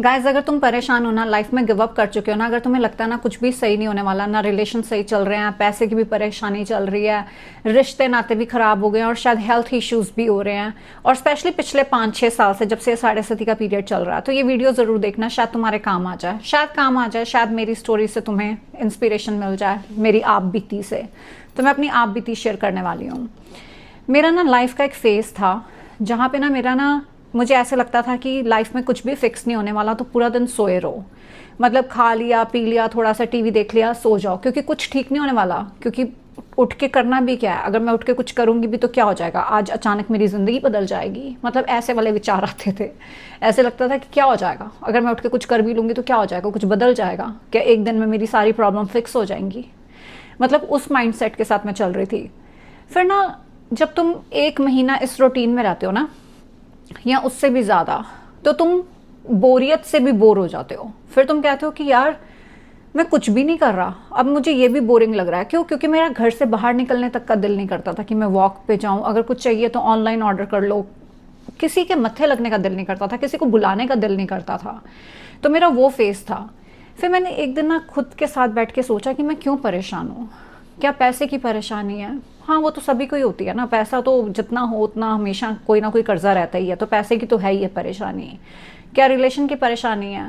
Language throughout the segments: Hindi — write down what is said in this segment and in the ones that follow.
गाइज अगर तुम परेशान हो ना, लाइफ में गिव अप कर चुके हो ना, अगर तुम्हें लगता है ना कुछ भी सही नहीं होने वाला, ना रिलेशन सही चल रहे हैं, पैसे की भी परेशानी चल रही है, रिश्ते नाते भी खराब हो गए हैं और शायद हेल्थ इश्यूज भी हो रहे हैं, और स्पेशली पिछले 5-6 साल से जब से साढ़े सती का पीरियड चल रहा है, तो ये वीडियो जरूर देखना, शायद तुम्हारे काम आ जाए, शायद मेरी स्टोरी से तुम्हें इंस्पिरेशन मिल जाए, मेरी आप बीती से। तो मैं अपनी आप बीती शेयर करने वाली हूँ। मेरा ना लाइफ का एक फेज था जहाँ पे ना मुझे ऐसे लगता था कि लाइफ में कुछ भी फिक्स नहीं होने वाला, तो पूरा दिन सोए रहो, मतलब खा लिया पी लिया, थोड़ा सा टीवी देख लिया, सो जाओ, क्योंकि कुछ ठीक नहीं होने वाला, क्योंकि उठ के करना भी क्या है, अगर मैं उठ के कुछ करूँगी भी तो क्या हो जाएगा, आज अचानक मेरी ज़िंदगी बदल जाएगी, मतलब ऐसे वाले विचार आते थे। ऐसे लगता था कि क्या हो जाएगा अगर मैं उठ के कुछ कर भी लूँगी तो क्या हो जाएगा, कुछ बदल जाएगा क्या, एक दिन में मेरी सारी प्रॉब्लम फिक्स हो जाएंगी, मतलब उस माइंडसेट के साथ मैं चल रही थी। फिर ना जब तुम 1 महीना इस रूटीन में रहते हो ना, या उससे भी ज़्यादा, तो तुम बोरियत से भी बोर हो जाते हो। फिर तुम कहते हो कि यार मैं कुछ भी नहीं कर रहा, अब मुझे ये भी बोरिंग लग रहा है। क्यों? क्योंकि मेरा घर से बाहर निकलने तक का दिल नहीं करता था कि मैं वॉक पे जाऊं, अगर कुछ चाहिए तो ऑनलाइन ऑर्डर कर लो, किसी के मत्थे लगने का दिल नहीं करता था, किसी को बुलाने का दिल नहीं करता था। तो मेरा वो फेज़ था। फिर मैंने एक दिन ना खुद के साथ बैठ के सोचा कि मैं क्यों परेशान हूँ, क्या पैसे की परेशानी है? हाँ, वो तो सभी को ही होती है ना, पैसा तो जितना हो उतना हमेशा कोई ना कोई कर्जा रहता ही है, तो पैसे की तो है ही है परेशानी। क्या रिलेशन की परेशानी है?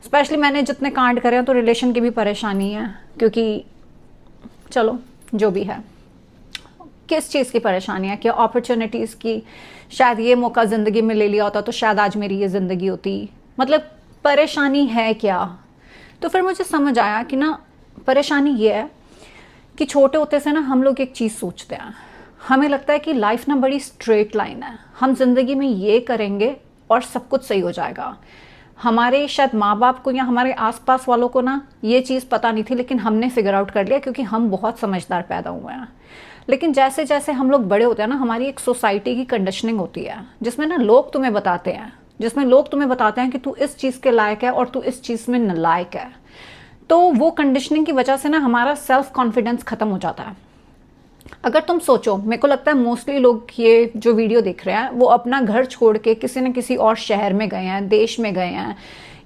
स्पेशली मैंने जितने कांड करे हैं तो रिलेशन की भी परेशानी है, क्योंकि चलो जो भी है। किस चीज़ की परेशानी है? क्या अपॉर्चुनिटीज़ की? शायद ये मौका ज़िंदगी में ले लिया होता तो शायद आज मेरी ये ज़िंदगी होती, मतलब परेशानी है क्या? तो फिर मुझे समझ आया कि ना परेशानी ये है कि छोटे होते से ना हम लोग एक चीज़ सोचते हैं, हमें लगता है कि लाइफ ना बड़ी स्ट्रेट लाइन है, हम जिंदगी में ये करेंगे और सब कुछ सही हो जाएगा। हमारे शायद माँ बाप को या हमारे आसपास वालों को ना ये चीज़ पता नहीं थी, लेकिन हमने फिगर आउट कर लिया क्योंकि हम बहुत समझदार पैदा हुए हैं। लेकिन जैसे जैसे हम लोग बड़े होते हैं ना, हमारी एक सोसाइटी की कंडीशनिंग होती है जिसमें लोग तुम्हें बताते हैं कि तू इस चीज़ के लायक है और तू इस चीज़ में नालायक है। तो वो कंडीशनिंग की वजह से ना हमारा सेल्फ कॉन्फिडेंस खत्म हो जाता है। अगर तुम सोचो, मेरे को लगता है मोस्टली लोग ये जो वीडियो देख रहे हैं वो अपना घर छोड़ के किसी न किसी और शहर में गए हैं, देश में गए हैं,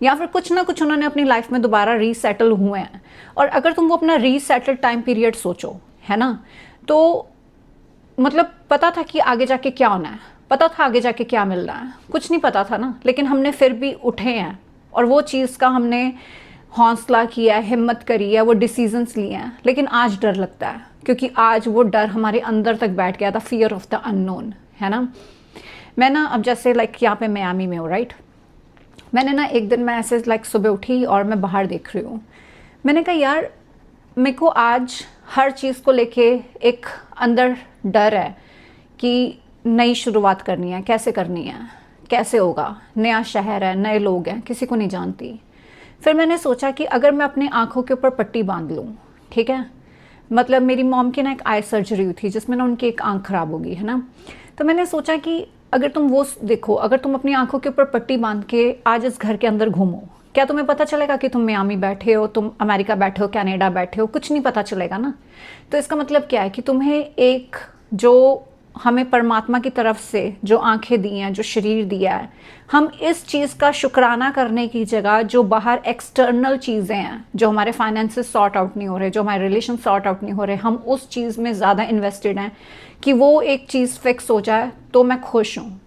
या फिर कुछ ना कुछ उन्होंने अपनी लाइफ में दोबारा रीसेटल हुए हैं। और अगर तुम वो अपना रीसेटल टाइम पीरियड सोचो, है ना, तो मतलब पता था कि आगे जाके क्या होना है, पता था आगे जाके क्या मिलना है, कुछ नहीं पता था ना, लेकिन हमने फिर भी उठे हैं और वो चीज़ का हमने हौसला किया है, हिम्मत करी है, वो डिसीजंस लिए हैं। लेकिन आज डर लगता है, क्योंकि आज वो डर हमारे अंदर तक बैठ गया था, फियर ऑफ द अननोन, है ना। मैं ना अब जैसे यहाँ पे मियामी में हूँ, राइट। मैंने ना एक दिन मैं ऐसे सुबह उठी और मैं बाहर देख रही हूँ, मैंने कहा यार मेरे को आज हर चीज़ को लेके एक अंदर डर है कि नई शुरुआत करनी है, कैसे करनी है, कैसे होगा, नया शहर है, नए लोग हैं, किसी को नहीं जानती। फिर मैंने सोचा कि अगर मैं अपनी आंखों के ऊपर पट्टी बांध लूँ, ठीक है, मतलब मेरी मॉम की ना एक आई सर्जरी हुई थी जिसमें ना उनकी एक आंख खराब होगी, है ना। तो मैंने सोचा कि अगर तुम वो देखो, अगर तुम अपनी आंखों के ऊपर पट्टी बांध के आज इस घर के अंदर घूमो, क्या तुम्हें पता चलेगा कि तुम मियामी बैठे हो, तुम अमेरिका बैठे हो, कनाडा बैठे हो? कुछ नहीं पता चलेगा ना। तो इसका मतलब क्या है कि तुम्हें एक जो हमें परमात्मा की तरफ से जो आंखें दी हैं, जो शरीर दिया है, हम इस चीज़ का शुक्राना करने की जगह जो बाहर एक्सटर्नल चीज़ें हैं, जो हमारे फाइनेंसेस सॉर्ट आउट नहीं हो रहे, जो हमारे रिलेशन सॉर्ट आउट नहीं हो रहे, हम उस चीज़ में ज़्यादा इन्वेस्टेड हैं कि वो एक चीज़ फिक्स हो जाए तो मैं खुश हूँ।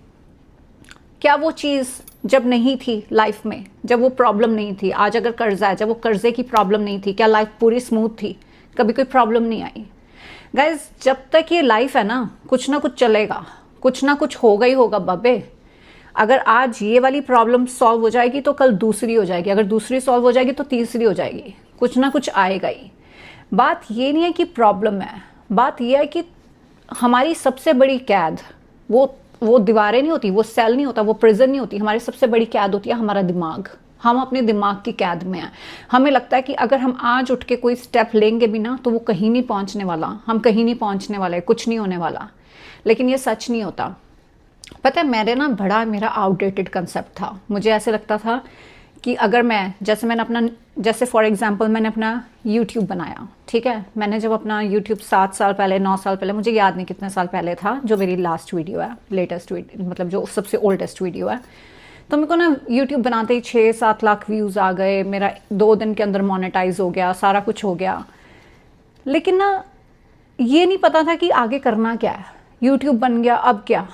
क्या वो चीज़ जब नहीं थी लाइफ में, जब वो प्रॉब्लम नहीं थी, आज अगर कर्जा है, जब वो कर्जे की प्रॉब्लम नहीं थी, क्या लाइफ पूरी स्मूथ थी? कभी कोई प्रॉब्लम नहीं आई। गाइज जब तक ये लाइफ है ना कुछ चलेगा, कुछ ना कुछ होगा ही होगा बब्बे। अगर आज ये वाली प्रॉब्लम सॉल्व हो जाएगी तो कल दूसरी हो जाएगी, अगर दूसरी सॉल्व हो जाएगी तो तीसरी हो जाएगी, कुछ ना कुछ आएगा ही। बात ये नहीं है कि प्रॉब्लम है, बात ये है कि हमारी सबसे बड़ी कैद वो दीवारें नहीं होती, वो सेल नहीं होता, वो प्रिजन नहीं होती, हमारी सबसे बड़ी कैद होती है हमारा दिमाग। हम अपने दिमाग की कैद में हैं। हमें लगता है कि अगर हम आज उठ के कोई स्टेप लेंगे भी ना तो वो कहीं नहीं पहुंचने वाला, हम कहीं नहीं पहुंचने वाले, कुछ नहीं होने वाला। लेकिन ये सच नहीं होता। पता है मेरा आउटडेटेड कंसेप्ट था। मुझे ऐसे लगता था कि अगर जैसे फॉर एग्जांपल मैंने अपना यूट्यूब बनाया, ठीक है, मैंने जब अपना यूट्यूब 7 साल पहले 9 साल पहले, मुझे याद नहीं कितने साल पहले था, जो मेरी लास्ट वीडियो है, लेटेस्ट वीडियो, मतलब जो सबसे ओल्डेस्ट वीडियो है, तो मेरे को ना यूट्यूब बनाते ही 6-7 लाख व्यूज़ आ गए, मेरा 2 दिन के अंदर मोनेटाइज हो गया, सारा कुछ हो गया। लेकिन ना ये नहीं पता था कि आगे करना क्या है। यूट्यूब बन गया, अब क्या,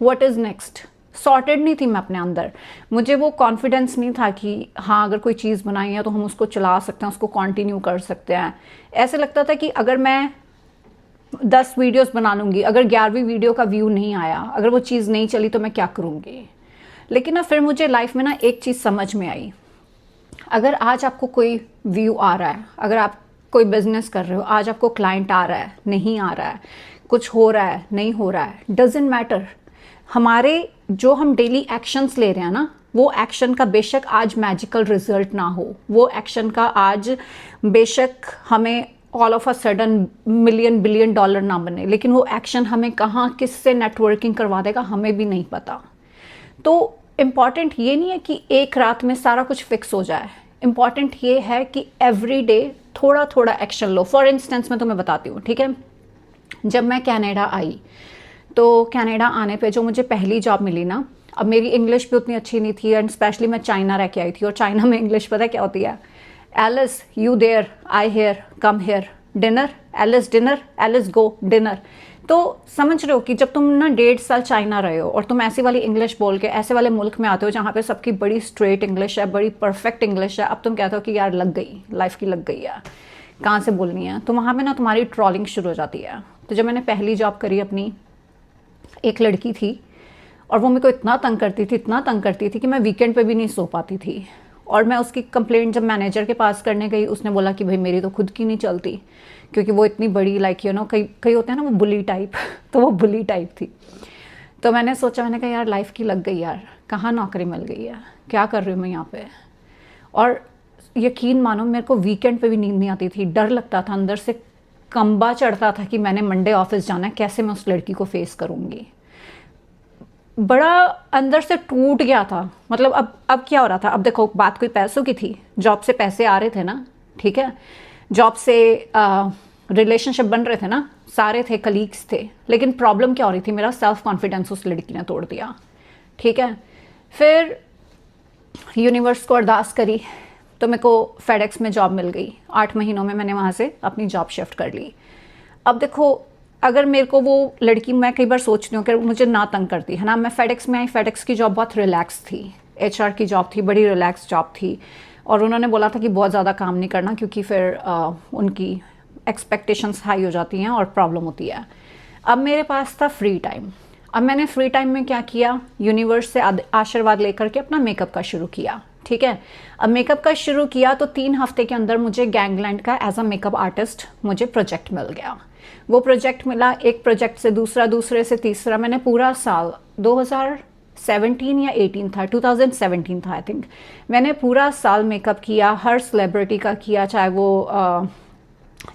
व्हाट इज़ नेक्स्ट, सॉर्टेड नहीं थी मैं अपने अंदर। मुझे वो कॉन्फिडेंस नहीं था कि हाँ अगर कोई चीज़ बनाई है तो हम उसको चला सकते हैं, उसको कंटिन्यू कर सकते हैं। ऐसे लगता था कि अगर मैं 10 वीडियोस बना लूँगी, अगर 11वीं वीडियो का व्यू नहीं आया, अगर वो चीज़ नहीं चली तो मैं क्या करूँगी। लेकिन ना फिर मुझे लाइफ में ना एक चीज़ समझ में आई, अगर आज आपको कोई व्यू आ रहा है, अगर आप कोई बिजनेस कर रहे हो, आज आपको क्लाइंट आ रहा है, नहीं आ रहा है, कुछ हो रहा है, नहीं हो रहा है, डजेंट मैटर। हमारे जो हम डेली एक्शंस ले रहे हैं ना, वो एक्शन का बेशक आज मैजिकल रिजल्ट ना हो, वो एक्शन का आज बेशक हमें all of a sudden million billion dollar ना बने, लेकिन वो एक्शन हमें कहाँ किससे नेटवर्किंग करवा देगा हमें भी नहीं पता। तो इम्पॉर्टेंट ये नहीं है कि एक रात में सारा कुछ फिक्स हो जाए, इम्पॉर्टेंट ये है कि एवरी डे थोड़ा थोड़ा एक्शन लो। फॉर इंस्टेंस मैं तुम्हें बताती हूँ, ठीक है। जब मैं कनाडा आई तो कनाडा आने पे जो मुझे पहली जॉब मिली ना, अब मेरी इंग्लिश भी उतनी अच्छी नहीं थी, एंड स्पेशली मैं चाइना रह के आई थी, और चाइना में इंग्लिश पता है क्या होती है, Alice you there, I here, come here, dinner, Alice dinner, Alice go dinner. तो समझ रहे हो कि जब तुम ना 1.5 साल चाइना रहे हो और तुम ऐसी वाली इंग्लिश बोल के ऐसे वाले मुल्क में आते हो जहाँ पे सबकी बड़ी स्ट्रेट इंग्लिश है, बड़ी परफेक्ट इंग्लिश है, अब तुम कहते हो कि यार लग गई, लाइफ की लग गई है, कहाँ से बोलनी है, तो वहाँ पे ना तुम्हारी ट्रॉलिंग शुरू हो जाती है। तो जब मैंने पहली जॉब करी अपनी, एक लड़की थी और वो मेरे को इतना तंग करती थी, इतना तंग करती थी कि मैं वीकेंड पे भी नहीं सो पाती थी। और मैं उसकी कंप्लेंट जब मैनेजर के पास करने गई, उसने बोला कि भाई मेरी तो खुद की नहीं चलती, क्योंकि वो इतनी बड़ी लाइक यू नो कई होते हैं ना वो बुली टाइप तो वो बुली टाइप थी। तो मैंने सोचा, मैंने कहा यार लाइफ की लग गई यार, कहाँ नौकरी मिल गई है, क्या कर रही हूँ मैं यहाँ पे। और यकीन मानो मेरे को वीकेंड पे भी नींद नहीं आती थी, डर लगता था, अंदर से कंबा चढ़ता था कि मैंने मंडे ऑफिस जाना है, कैसे मैं उस लड़की को फेस करूँगी। बड़ा अंदर से टूट गया था। मतलब अब क्या हो रहा था, अब देखो बात कोई पैसों की थी, जॉब से पैसे आ रहे थे ना, ठीक है, जॉब से रिलेशनशिप बन रहे थे ना, सारे थे, कलीग्स थे, लेकिन प्रॉब्लम क्या हो रही थी, मेरा सेल्फ कॉन्फिडेंस उस लड़की ने तोड़ दिया, ठीक है। फिर यूनिवर्स को अरदास करी तो मेरे को फेडेक्स में जॉब मिल गई। 8 महीनों में मैंने वहाँ से अपनी जॉब शिफ्ट कर ली। अब देखो, अगर मेरे को वो लड़की, मैं कई बार सोचती हूँ कि मुझे ना तंग करती है ना, मैं फेडेक्स में आई, फेडेक्स की जॉब बहुत रिलैक्स थी, एचआर की जॉब थी, बड़ी रिलैक्स जॉब थी, और उन्होंने बोला था कि बहुत ज़्यादा काम नहीं करना क्योंकि फिर उनकी एक्सपेक्टेशंस हाई हो जाती हैं और प्रॉब्लम होती है। अब मेरे पास था फ्री टाइम। अब मैंने फ्री टाइम में क्या किया, यूनिवर्स से आशीर्वाद लेकर के अपना मेकअप का शुरू किया, ठीक है। अब मेकअप का शुरू किया तो 3 हफ्ते के अंदर मुझे गैंगलैंड का एज अ मेकअप आर्टिस्ट मुझे प्रोजेक्ट मिल गया। वो प्रोजेक्ट मिला, एक प्रोजेक्ट से दूसरा, दूसरे से तीसरा, मैंने पूरा साल 2017 या 18 था, 2017 था आई थिंक, मैंने पूरा साल मेकअप किया, हर सेलिब्रिटी का किया, चाहे वो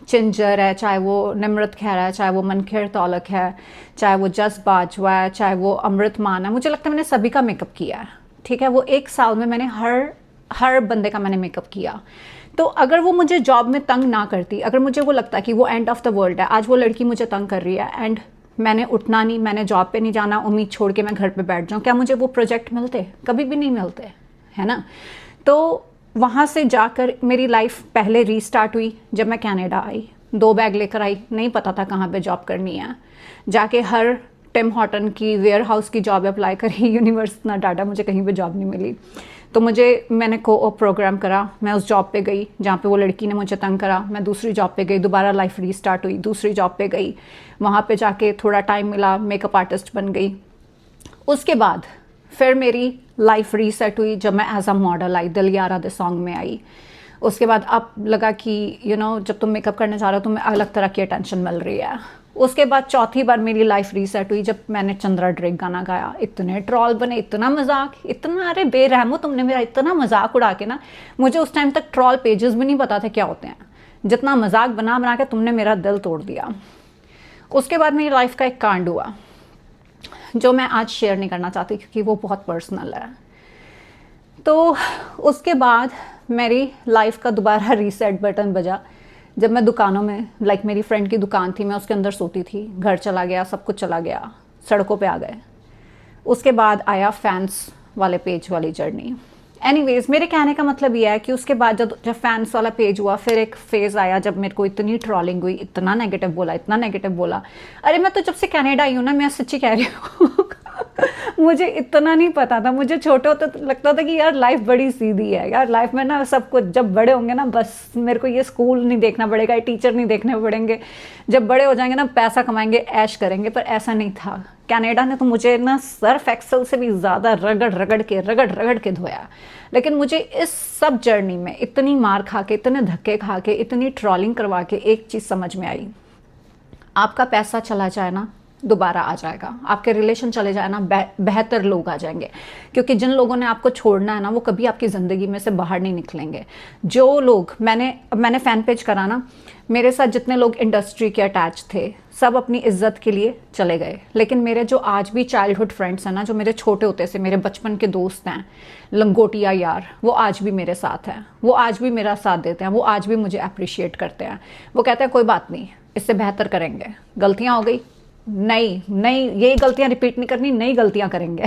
चिंजर है, चाहे वो निमृत खैर है, चाहे वो मनखेर तौलक है, चाहे वो जस बाजवा है, चाहे वो अमृत मान है, मुझे लगता है मैंने सभी का मेकअप किया है, ठीक है। वो एक साल में मैंने हर बंदे का मैंने मेकअप किया। तो अगर वो मुझे जॉब में तंग ना करती, अगर मुझे वो लगता कि वो एंड ऑफ द वर्ल्ड है, आज वो लड़की मुझे तंग कर रही है एंड मैंने उठना नहीं, मैंने जॉब पे नहीं जाना, उम्मीद छोड़ के मैं घर पे बैठ जाऊँ, क्या मुझे वो प्रोजेक्ट मिलते? कभी भी नहीं मिलते, है ना। तो वहाँ से जाकर मेरी लाइफ पहले रीस्टार्ट हुई जब मैं कनाडा आई, 2 बैग लेकर आई, नहीं पता था कहाँ पे जॉब करनी है, जाके हर टिम हॉर्टन की वेयर हाउस की जॉब अप्लाई करी, यूनिवर्स इतना डाटा, मुझे कहीं पे जॉब नहीं मिली। तो मैंने को-ऑप प्रोग्राम करा, मैं उस जॉब पे गई जहाँ पे वो लड़की ने मुझे तंग करा, मैं दूसरी जॉब पे गई, दोबारा लाइफ रीस्टार्ट हुई, दूसरी जॉब पे गई, वहाँ पे जाके थोड़ा टाइम मिला, मेकअप आर्टिस्ट बन गई। उसके बाद फिर मेरी लाइफ रीसेट हुई जब मैं एज अ मॉडल आई, दिल यारा दे सॉन्ग में आई। उसके बाद अब लगा कि जब तुम मेकअप करने जा रहे हो तुम्हें अलग तरह की अटेंशन मिल रही है। उसके बाद चौथी बार मेरी लाइफ रीसेट हुई जब मैंने चंद्रा ड्रेक गाना गाया। इतने ट्रॉल बने, इतना मजाक, इतना, अरे बेरहमो तुमने मेरा इतना मजाक उड़ा के ना, मुझे उस टाइम तक ट्रॉल पेजेस भी नहीं पता थे क्या होते हैं, जितना मजाक बना बना के तुमने मेरा दिल तोड़ दिया। उसके बाद मेरी लाइफ का एक कांड हुआ जो मैं आज शेयर नहीं करना चाहती क्योंकि वो बहुत पर्सनल है। तो उसके बाद मेरी लाइफ का दोबारा रीसेट बटन बजा जब मैं दुकानों में, लाइक मेरी फ्रेंड की दुकान थी, मैं उसके अंदर सोती थी, घर चला गया, सब कुछ चला गया, सड़कों पे आ गए। उसके बाद आया फैंस वाले पेज वाली जर्नी। एनीवेज, मेरे कहने का मतलब ये है कि उसके बाद जब फैंस वाला पेज हुआ, फिर एक फेज़ आया जब मेरे को इतनी ट्रोलिंग हुई, इतना नेगेटिव बोला, इतना नेगेटिव बोला। अरे मैं तो जब से कनाडा आई हूँ ना, मैं सच्ची कह रही हूँ मुझे इतना नहीं पता था। मुझे छोटे होते तो लगता था कि यार लाइफ बड़ी सीधी है यार, लाइफ में ना सब कुछ, जब बड़े होंगे ना बस मेरे को ये स्कूल नहीं देखना पड़ेगा, ये टीचर नहीं देखने पड़ेंगे, जब बड़े हो जाएंगे ना पैसा कमाएंगे, ऐश करेंगे। पर ऐसा नहीं था। कनाडा ने तो मुझे ना सर्फ एक्सेल से भी ज़्यादा रगड़ के धोया। लेकिन मुझे इस सब जर्नी में इतनी मार खा के, इतने धक्के खा के, इतनी ट्रॉलिंग करवा के एक चीज़ समझ में आई, आपका पैसा चला जाए ना दोबारा आ जाएगा, आपके रिलेशन चले जाए ना बेहतर लोग आ जाएंगे। क्योंकि जिन लोगों ने आपको छोड़ना है ना वो कभी आपकी ज़िंदगी में से बाहर नहीं निकलेंगे। जो लोग मैंने फ़ैन पेज करा ना, मेरे साथ जितने लोग इंडस्ट्री के अटैच थे सब अपनी इज्जत के लिए चले गए। लेकिन मेरे जो आज भी चाइल्डहुड फ्रेंड्स हैं ना, जो मेरे छोटे होते से मेरे बचपन के दोस्त हैं, लंगोटिया यार, वो आज भी मेरे साथ हैं, वो आज भी मेरा साथ देते हैं, वो आज भी मुझे अप्रिशिएट करते हैं। वो कहते हैं कोई बात नहीं, इससे बेहतर करेंगे, गलतियाँ हो गई, नहीं ये गलतियां रिपीट नहीं करनी, नई गलतियां करेंगे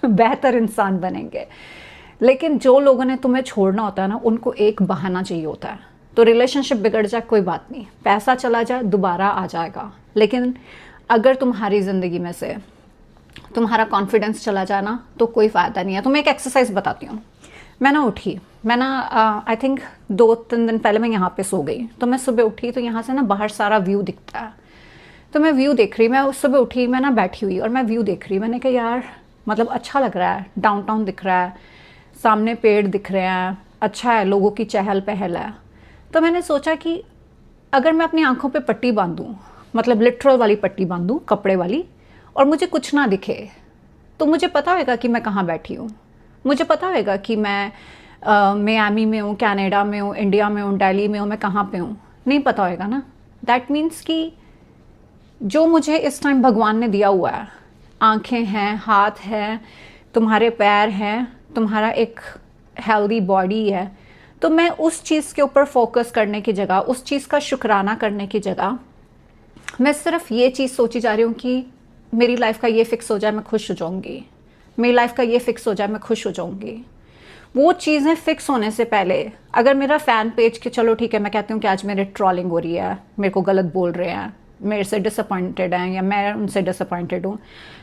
बेहतर इंसान बनेंगे। लेकिन जो लोगों ने तुम्हें छोड़ना होता है ना, उनको एक बहाना चाहिए होता है। तो रिलेशनशिप बिगड़ जाए कोई बात नहीं, पैसा चला जाए दोबारा आ जाएगा। लेकिन अगर तुम्हारी ज़िंदगी में से तुम्हारा कॉन्फिडेंस चला जाए ना तो कोई फ़ायदा नहीं है। तो मैं एक एक्सरसाइज बताती हूँ। मैं ना उठी, मैं ना आई थिंक 2-3 दिन पहले मैं यहाँ पे सो गई। तो मैं सुबह उठी तो यहाँ से ना बाहर सारा व्यू दिखता है। तो मैं व्यू देख रही, मैं उस सुबह उठी, मैं ना बैठी हुई और मैं व्यू देख रही। मैंने कहा यार मतलब अच्छा लग रहा है, डाउनटाउन दिख रहा है, सामने पेड़ दिख रहे हैं, अच्छा है, लोगों की चहल पहल है। तो मैंने सोचा कि अगर मैं अपनी आंखों पे पट्टी बांधूं, मतलब लिटरल वाली पट्टी बांधूं, कपड़े वाली, और मुझे कुछ ना दिखे, तो मुझे पता होगा कि मैं कहाँ बैठी हूँ। मुझे पता होगा कि मैं मियामी में हूँ, कनाडा में हूँ, इंडिया में हूँ, दिल्ली में हूँ, मैं कहाँ पे हूँ, नहीं पता होगा ना। दैट मीन्स कि जो मुझे इस टाइम भगवान ने दिया हुआ है, आंखें हैं, हाथ हैं, तुम्हारे पैर हैं, तुम्हारा एक हेल्दी बॉडी है, तो मैं उस चीज़ के ऊपर फोकस करने की जगह, उस चीज़ का शुक्राना करने की जगह, मैं सिर्फ ये चीज़ सोची जा रही हूँ कि मेरी लाइफ का ये फिक्स हो जाए मैं खुश हो जाऊँगी, मेरी लाइफ का ये फिक्स हो जाए मैं खुश हो जाऊँगी। वो चीज़ें फिक्स होने से पहले अगर मेरा फ़ैन पेज के, चलो ठीक है मैं कहती हूँ कि आज मेरे ट्रोलिंग हो रही है, मेरे को गलत बोल रहे हैं, मेरे से डिसअपॉइंटेड हैं या मैं उनसे डिसअपॉइंटेड हूँ,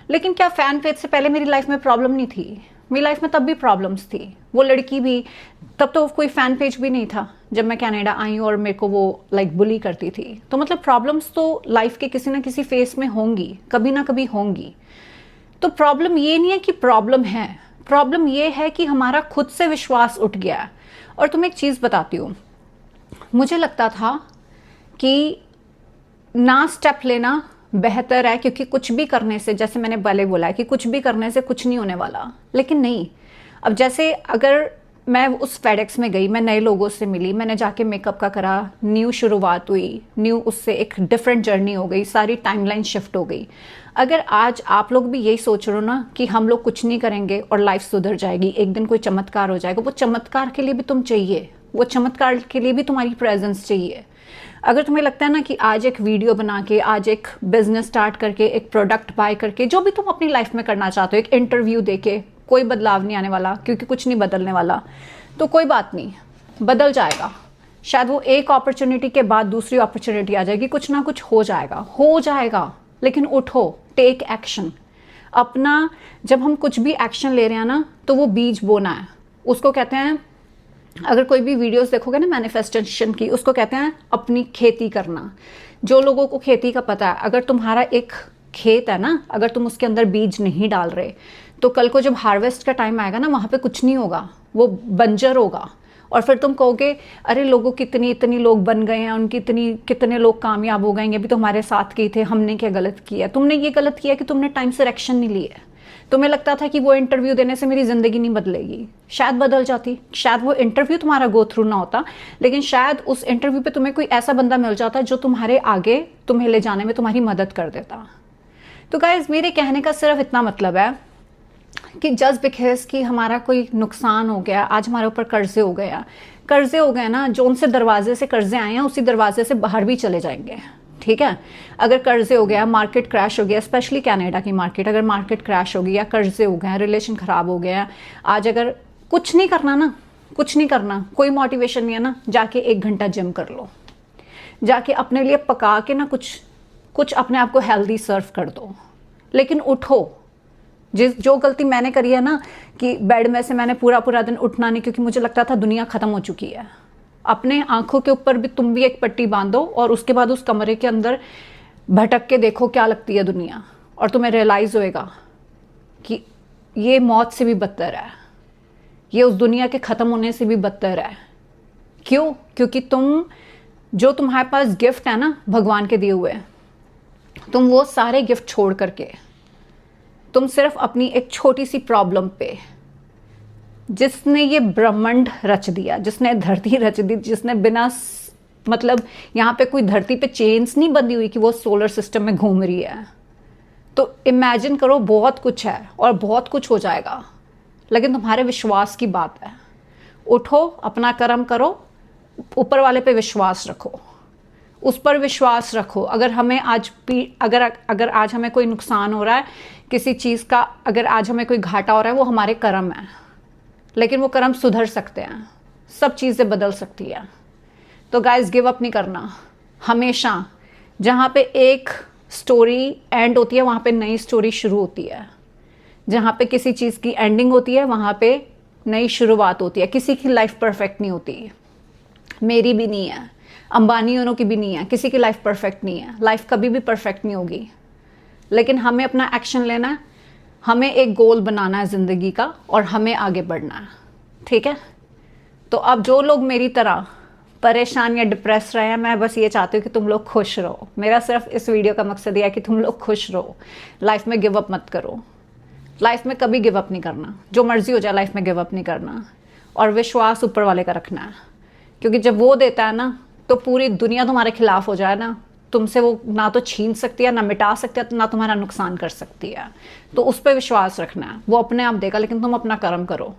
लेकिन क्या फ़ैन पेज से पहले मेरी लाइफ में प्रॉब्लम नहीं थी? मेरी लाइफ में तब भी प्रॉब्लम्स थी। वो लड़की भी, तब तो कोई फ़ैन पेज भी नहीं था जब मैं कनाडा आई और मेरे को वो लाइक बुली करती थी। तो मतलब प्रॉब्लम्स तो लाइफ के किसी ना किसी फेस में होंगी, कभी ना कभी होंगी। तो प्रॉब्लम ये नहीं है कि प्रॉब्लम है, प्रॉब्लम ये है कि हमारा खुद से विश्वास उठ गया है। और तुम्हें एक चीज़ बताती हूँ, मुझे लगता था कि ना स्टेप लेना बेहतर है, क्योंकि कुछ भी करने से, जैसे मैंने पहले बोला है कि कुछ भी करने से कुछ नहीं होने वाला, लेकिन नहीं। अब जैसे अगर मैं उस फेडेक्स में गई, मैं नए लोगों से मिली, मैंने जाके मेकअप का करा, न्यू शुरुआत हुई, न्यू उससे एक डिफरेंट जर्नी हो गई, सारी टाइमलाइन शिफ्ट हो गई। अगर आज आप लोग भी यही सोच रहे हो ना कि हम लोग कुछ नहीं करेंगे और लाइफ सुधर जाएगी, एक दिन कोई चमत्कार हो जाएगा, वो चमत्कार के लिए भी तुम चाहिए, वो चमत्कार के लिए भी तुम्हारी प्रेजेंस चाहिए। अगर तुम्हें लगता है ना कि आज एक वीडियो बना के, आज एक बिजनेस स्टार्ट करके, एक प्रोडक्ट बाय करके, जो भी तुम अपनी लाइफ में करना चाहते हो, एक इंटरव्यू देके कोई बदलाव नहीं आने वाला, क्योंकि कुछ नहीं बदलने वाला, तो कोई बात नहीं, बदल जाएगा। शायद वो एक अपॉर्चुनिटी के बाद दूसरी अपॉर्चुनिटी आ जाएगी, कुछ ना कुछ हो जाएगा। लेकिन उठो, टेक एक्शन। अपना, जब हम कुछ भी एक्शन ले रहे हैं ना, तो वो बीज बोना है, उसको कहते हैं, अगर कोई भी वीडियोस देखोगे ना मैनिफेस्टेशन की, उसको कहते हैं अपनी खेती करना। जो लोगों को खेती का पता है, अगर तुम्हारा एक खेत है ना, अगर तुम उसके अंदर बीज नहीं डाल रहे, तो कल को जब हार्वेस्ट का टाइम आएगा ना, वहाँ पे कुछ नहीं होगा, वो बंजर होगा। और फिर तुम कहोगे अरे लोगों की इतनी लोग बन गए हैं, उनकी कितने लोग कामयाब हो गए हैं, अभी तो हमारे साथ के थे, हमने क्या गलत किया? तुमने ये गलत किया कि तुमने टाइम से एक्शन नहीं लिया। तुम्हें लगता था कि वो इंटरव्यू देने से मेरी ज़िंदगी नहीं बदलेगी, शायद बदल जाती, शायद वो इंटरव्यू तुम्हारा गो थ्रू ना होता, लेकिन शायद उस इंटरव्यू पे तुम्हें कोई ऐसा बंदा मिल जाता जो तुम्हारे आगे तुम्हें ले जाने में तुम्हारी मदद कर देता। तो गाइस, मेरे कहने का सिर्फ इतना मतलब है कि जस्ट बिकॉज कि हमारा कोई नुकसान हो गया, आज हमारे ऊपर कर्जे हो गए ना, जो उनसे दरवाजे से कर्जे आए हैं उसी दरवाजे से बाहर भी चले जाएंगे, ठीक है। अगर कर्जे हो गया, मार्केट क्रैश हो गया, स्पेशली कनाडा की मार्केट, अगर मार्केट क्रैश हो गई या कर्जे हो गए, रिलेशन ख़राब हो गया, आज अगर कुछ नहीं करना ना, कुछ नहीं करना, कोई मोटिवेशन नहीं है ना, जाके 1 घंटा जिम कर लो, जाके अपने लिए पका के ना कुछ अपने आप को हेल्दी सर्व कर दो। लेकिन उठो। जो गलती मैंने करी है ना कि बेड में से मैंने पूरा दिन उठना नहीं, क्योंकि मुझे लगता था दुनिया ख़त्म हो चुकी है। अपने आंखों के ऊपर भी तुम भी एक पट्टी बांधो और उसके बाद उस कमरे के अंदर भटक के देखो क्या लगती है दुनिया, और तुम्हें रियलाइज़ होएगा कि ये मौत से भी बदतर है, ये उस दुनिया के ख़त्म होने से भी बदतर है। क्यों? क्योंकि जो तुम्हारे पास गिफ्ट है ना भगवान के दिए हुए, तुम वो सारे गिफ्ट छोड़ करके तुम सिर्फ अपनी एक छोटी सी प्रॉब्लम पे, जिसने ये ब्रह्मांड रच दिया, जिसने धरती रच दी, जिसने बिना मतलब यहाँ पे कोई धरती पे चेन्स नहीं बंधी हुई कि वो सोलर सिस्टम में घूम रही है, तो इमेजिन करो बहुत कुछ है और बहुत कुछ हो जाएगा। लेकिन तुम्हारे विश्वास की बात है। उठो, अपना कर्म करो, ऊपर वाले पे विश्वास रखो, उस पर विश्वास रखो। अगर हमें अगर आज हमें कोई नुकसान हो रहा है किसी चीज़ का, अगर आज हमें कोई घाटा हो रहा है, वो हमारे कर्म है, लेकिन वो कर्म सुधर सकते हैं, सब चीज़ें बदल सकती है। तो गाइस, गिव अप नहीं करना। हमेशा जहाँ पे एक स्टोरी एंड होती है वहाँ पे नई स्टोरी शुरू होती है, जहाँ पे किसी चीज़ की एंडिंग होती है वहाँ पे नई शुरुआत होती है। किसी की लाइफ परफेक्ट नहीं होती, मेरी भी नहीं है, अंबानियों की भी नहीं है, किसी की लाइफ परफेक्ट नहीं है, लाइफ कभी भी परफेक्ट नहीं होगी। लेकिन हमें अपना एक्शन लेना है, हमें एक गोल बनाना है ज़िंदगी का और हमें आगे बढ़ना है, ठीक है। तो अब जो लोग मेरी तरह परेशान या डिप्रेस रहे हैं, मैं बस ये चाहती हूँ कि तुम लोग खुश रहो। मेरा सिर्फ इस वीडियो का मकसद यह है कि तुम लोग खुश रहो, लाइफ में गिव अप मत करो। लाइफ में कभी गिव अप नहीं करना, जो मर्जी हो जाए लाइफ में गिव अप नहीं करना, और विश्वास ऊपर वाले का रखना है। क्योंकि जब वो देता है ना, तो पूरी दुनिया तुम्हारे खिलाफ हो जाए ना, तुमसे वो ना तो छीन सकती है, ना मिटा सकती है, ना तुम्हारा नुकसान कर सकती है। तो उस पर विश्वास रखना है, वो अपने आप देगा, लेकिन तुम अपना कर्म करो।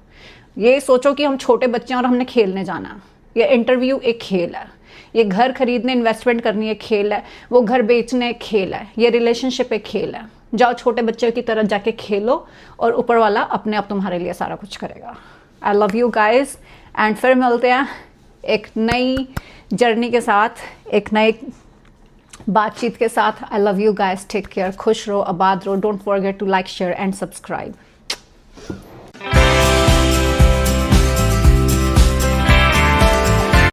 ये सोचो कि हम छोटे बच्चे हैं और हमने खेलने जाना है। ये इंटरव्यू एक खेल है, ये घर खरीदने इन्वेस्टमेंट करनी एक खेल है, वो घर बेचने एक खेल है, ये रिलेशनशिप एक खेल है। जाओ छोटे बच्चे की तरह जाके खेलो और ऊपर वाला अपने आप तुम्हारे लिए सारा कुछ करेगा। आई लव यू गाइज, एंड फिर मिलते हैं एक नई जर्नी के साथ, एक नई बातचीत के साथ। I love you guys, take care, खुश रहो, आबाद रहो, don't forget to like, share and subscribe.